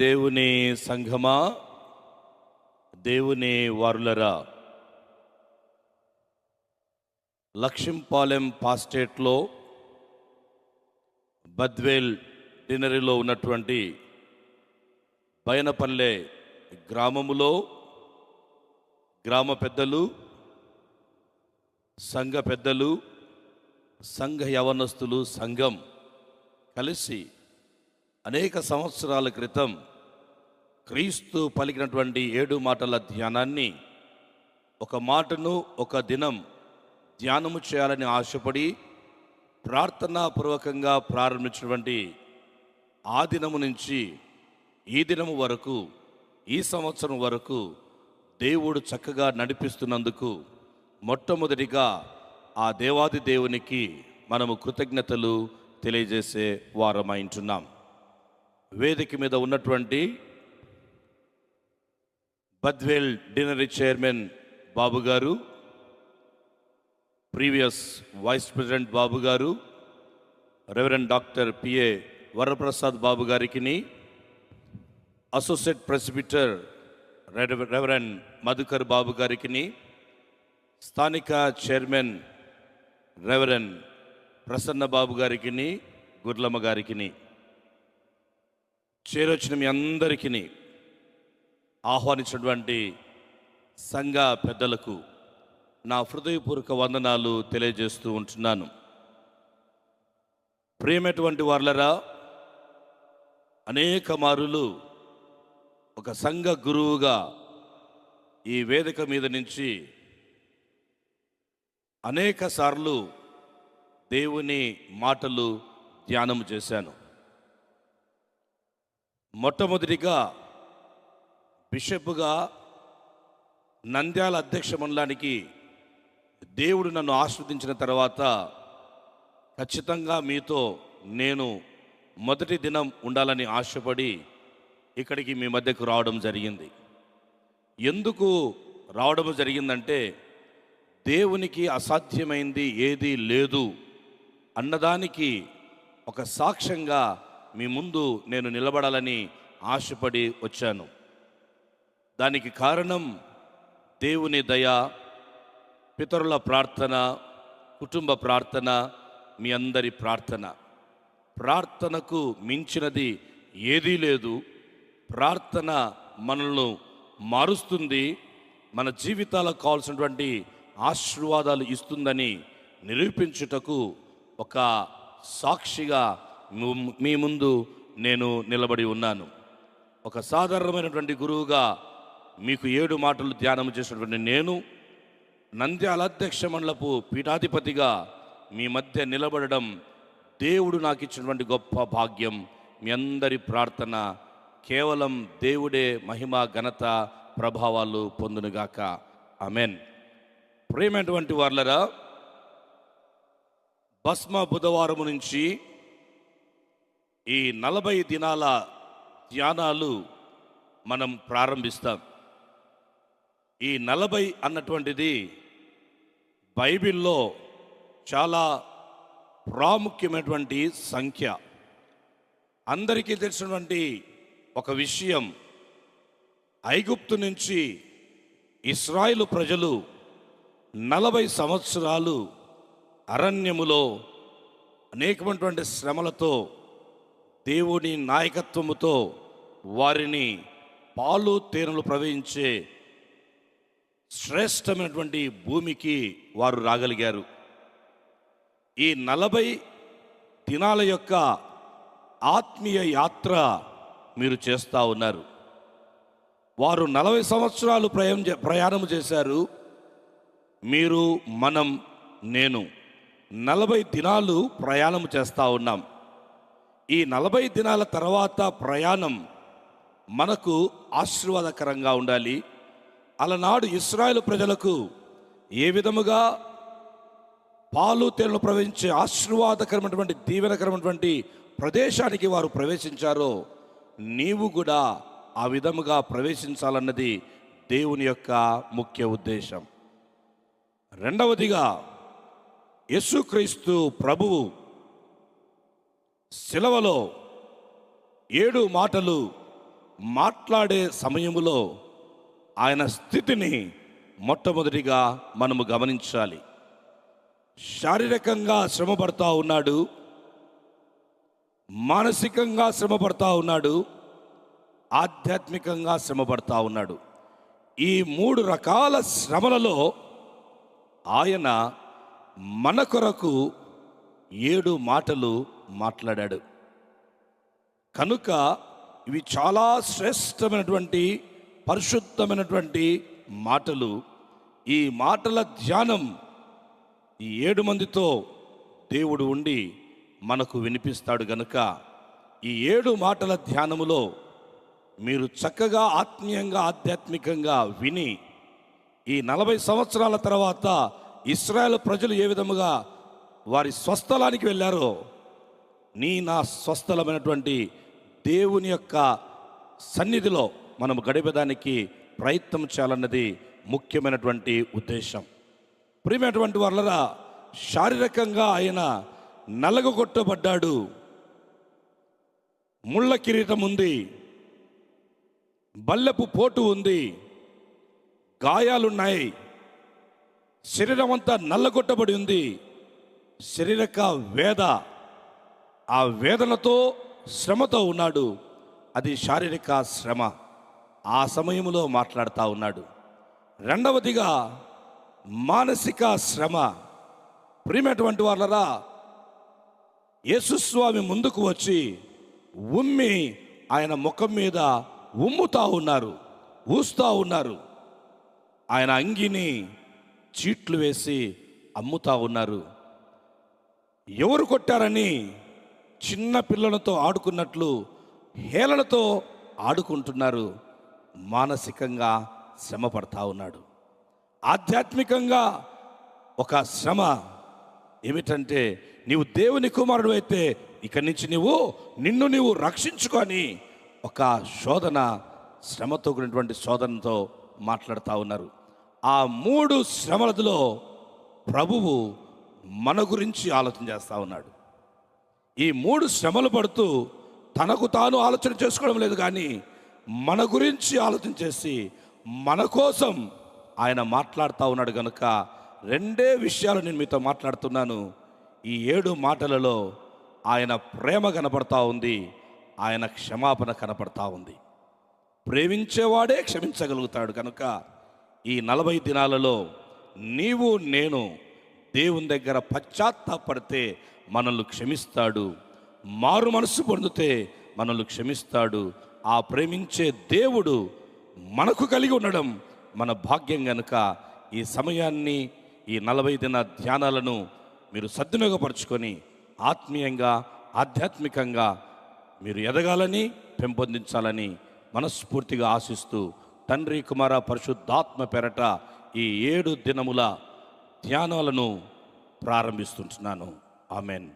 దేవుని సంఘమా, దేవుని వారులరా, లక్ష్మీపాలెం పాస్టేట్లో బద్వేల్ డినరీలో ఉన్నటువంటి బయనపల్లె గ్రామములో గ్రామ పెద్దలు, సంఘ పెద్దలు, సంఘ యవనస్తులు సంఘం కలిసి అనేక సంవత్సరాల క్రితం క్రీస్తు పలికినటువంటి 7 మాటల ధ్యానాన్ని, ఒక మాటను ఒక దినం ధ్యానము చేయాలని ఆశపడి ప్రార్థనాపూర్వకంగా ప్రారంభించినటువంటి ఆ దినము నుంచి ఈ దినము వరకు, ఈ సంవత్సరం వరకు దేవుడు చక్కగా నడిపిస్తున్నందుకు మొట్టమొదటిగా ఆ దేవాది దేవునికి మనము కృతజ్ఞతలు తెలియజేసే వారమైంటున్నాం. వేదిక మీద ఉన్నటువంటి బద్వేల్ డినరీ చైర్మన్ బాబు గారు, ప్రీవియస్ వైస్ ప్రెసిడెంట్ బాబు గారు, రెవరెండ్ డాక్టర్ పిఏ వరప్రసాద్ బాబు గారికి, అసోసియేట్ ప్రెసిబిటర్ రెవరెండ్ మధుకర్ బాబు గారికి, స్థానిక చైర్మన్ రెవరెండ్ ప్రసన్న బాబు గారికి, గుర్లమ్మ గారికి, చేరొచ్చిన మీ అందరికీ, ఆహ్వానించినటువంటి సంఘ పెద్దలకు నా హృదయపూర్వక వందనాలు తెలియజేస్తూ ఉంటున్నాను. ప్రియమైనటువంటి వారులరా, అనేక మారులు ఒక సంఘ గురువుగా ఈ వేదిక మీద నుంచి అనేక సార్లు దేవుని మాటలు ధ్యానం చేశాను. మొట్టమొదటిగా బిషప్గా నంద్యాల అధ్యక్ష మండలానికి దేవుడు నన్ను ఆశీర్వదించిన తర్వాత ఖచ్చితంగా మీతో నేను మొదటి దినం ఉండాలని ఆశపడి ఇక్కడికి మీ మధ్యకు రావడం జరిగింది. ఎందుకు రావడం జరిగిందంటే, దేవునికి అసాధ్యమైంది ఏదీ లేదు అన్నదానికి ఒక సాక్ష్యంగా మీ ముందు నేను నిలబడాలని ఆశపడి వచ్చాను. దానికి కారణం దేవుని దయ, పితరుల ప్రార్థన, కుటుంబ ప్రార్థన, మీ అందరి ప్రార్థన. ప్రార్థనకు మించినది ఏదీ లేదు. ప్రార్థన మనల్ని మారుస్తుంది, మన జీవితాలకు కావాల్సినటువంటి ఆశీర్వాదాలు ఇస్తుందని నిరూపించుటకు ఒక సాక్షిగా మీ ముందు నేను నిలబడి ఉన్నాను. ఒక సాధారణమైనటువంటి గురువుగా మీకు 7 మాటలు ధ్యానం చేసినటువంటి నేను, నంద్యాల అధ్యక్ష మండలపు పీఠాధిపతిగా మీ మధ్య నిలబడడం దేవుడు నాకు ఇచ్చినటువంటి గొప్ప భాగ్యం. మీ అందరి ప్రార్థన కేవలం దేవుడే మహిమ, ఘనత, ప్రభావాలు పొందునుగాక. ఆమెన్. ప్రియమైనటువంటి వారులరా, భస్మ బుధవారం నుంచి ఈ 40 దినాల ధ్యానాలు మనం ప్రారంభిస్తాం. ఈ 40 అన్నటువంటిది బైబిల్లో చాలా ప్రాముఖ్యమైనటువంటి సంఖ్య. అందరికీ తెలిసినటువంటి ఒక విషయం, ఐగుప్తు నుంచి ఇశ్రాయేలు ప్రజలు 40 సంవత్సరాలు అరణ్యములో అనేకమైనటువంటి శ్రమలతో, దేవుని నాయకత్వముతో వారిని పాలు తేనెలు ప్రవహించే శ్రేష్టమైనటువంటి భూమికి వారు రాగలిగారు. ఈ 40 దినాల యొక్క ఆత్మీయ యాత్ర మీరు చేస్తూ ఉన్నారు. వారు 40 సంవత్సరాలు ప్రయాణం చేశారు. మీరు, మనం, నేను 40 దినాలు ప్రయాణం చేస్తూ ఉన్నాం. ఈ 40 దినాల తర్వాత ప్రయాణం మనకు ఆశీర్వాదకరంగా ఉండాలి. అలనాడు ఇశ్రాయేలు ప్రజలకు ఏ విధముగా పాలు తేనెలు ప్రవహించే ఆశీర్వాదకరమైనటువంటి, దీవెనకరమైనటువంటి ప్రదేశానికి వారు ప్రవేశించారో, నీవు కూడా ఆ విధముగా ప్రవేశించాలన్నది దేవుని యొక్క ముఖ్య ఉద్దేశం. రెండవదిగా, యేసుక్రీస్తు ప్రభువు శిలువలో 7 మాటలు మాట్లాడే సమయములో ఆయన స్థితిని మొట్టమొదటిగా మనము గమనించాలి. శారీరకంగా శ్రమ పడతా ఉన్నాడు, మానసికంగా శ్రమ పడతా ఉన్నాడు, ఆధ్యాత్మికంగా శ్రమ పడతా ఉన్నాడు. ఈ 3 రకాల శ్రమలలో ఆయన మన కొరకు 7 మాటలు మాట్లాడాడు. కనుక ఇవి చాలా శ్రేష్టమైనటువంటి పరిశుద్ధమైనటువంటి మాటలు. ఈ మాటల ధ్యానం ఈ 7 మందితో దేవుడు ఉండి మనకు వినిపిస్తాడు. గనుక ఈ 7 మాటల ధ్యానములో మీరు చక్కగా ఆత్మీయంగా ఆధ్యాత్మికంగా విని ఈ 40 సంవత్సరాల తర్వాత ఇశ్రాయేలు ప్రజలు ఏ విధముగా వారి స్వస్థలానికి వెళ్ళారో నా స్వస్థలమైనటువంటి దేవుని యొక్క సన్నిధిలో మనం గడిపేదానికి ప్రయత్నం చేయాలన్నది ముఖ్యమైనటువంటి ఉద్దేశం. ప్రియమైనటువంటి వాళ్ళరా, శారీరకంగా ఆయన నలగొట్టబడ్డాడు, ముళ్ళ కిరీటం ఉంది, బల్లెపు పోటు ఉంది, గాయాలున్నాయి, శరీరం అంతా నల్లగొట్టబడి ఉంది. శారీరక ఆ వేదనతో శ్రమతో ఉన్నాడు. అది శారీరక శ్రమ. ఆ సమయంలో మాట్లాడుతూ ఉన్నాడు. రెండవదిగా మానసిక శ్రమ. ప్రియమైనటువంటి వాళ్ళరా, యేసుస్వామి ముందుకు వచ్చి ఉమ్మి ఆయన ముఖం మీద ఉమ్ముతా ఉన్నారు, ఊస్తూ ఉన్నారు. ఆయన అంగిని చీట్లు వేసి అమ్ముతా ఉన్నారు. ఎవరు కొట్టారని చిన్న పిల్లలతో ఆడుకున్నట్లు హేళనతో ఆడుకుంటున్నారు. మానసికంగా శ్రమ పడతా ఉన్నాడు. ఆధ్యాత్మికంగా ఒక శ్రమ ఏమిటంటే, నీవు దేవుని కుమారుడు అయితే ఇక్కడి నుంచి నిన్ను నీవు రక్షించుకొని ఒక శోధన, శ్రమతో కూడినటువంటి శోధనతో మాట్లాడుతూ ఉన్నారు. ఆ 3 శ్రమలలో ప్రభువు మన గురించి ఆలోచన చేస్తూ ఉన్నాడు. ఈ 3 శ్రమలు పడుతూ తనకు తాను ఆలోచన చేసుకోవడం లేదు, కానీ మన గురించి ఆలోచన చేసి మన కోసం ఆయన మాట్లాడుతూ ఉన్నాడు. కనుక 2 విషయాలు నేను మీతో మాట్లాడుతున్నాను. ఈ 7 మాటలలో ఆయన ప్రేమ కనపడతా ఉంది, ఆయన క్షమాపణ కనపడతా ఉంది. ప్రేమించేవాడే క్షమించగలుగుతాడు. కనుక ఈ 40 దినాలలో నీవు నేను దేవుని దగ్గర పశ్చాత్తాపడితే మనల్ని క్షమిస్తాడు, మారు మనసు పొందితే మనల్ని క్షమిస్తాడు. ఆ ప్రేమించే దేవుడు మనకు కలిగి ఉండడం మన భాగ్యం. గనుక ఈ సమయాన్ని, ఈ 40 దిన ధ్యానాలను మీరు సద్వినియోగపరచుకొని ఆత్మీయంగా ఆధ్యాత్మికంగా మీరు ఎదగాలని, పెంపొందించాలని మనస్ఫూర్తిగా ఆశిస్తూ తండ్రి కుమార పరిశుద్ధాత్మ పేరట ఈ 7 దినముల ధ్యానాలను ప్రారంభిస్తుంటున్నాను. ఆమెన్.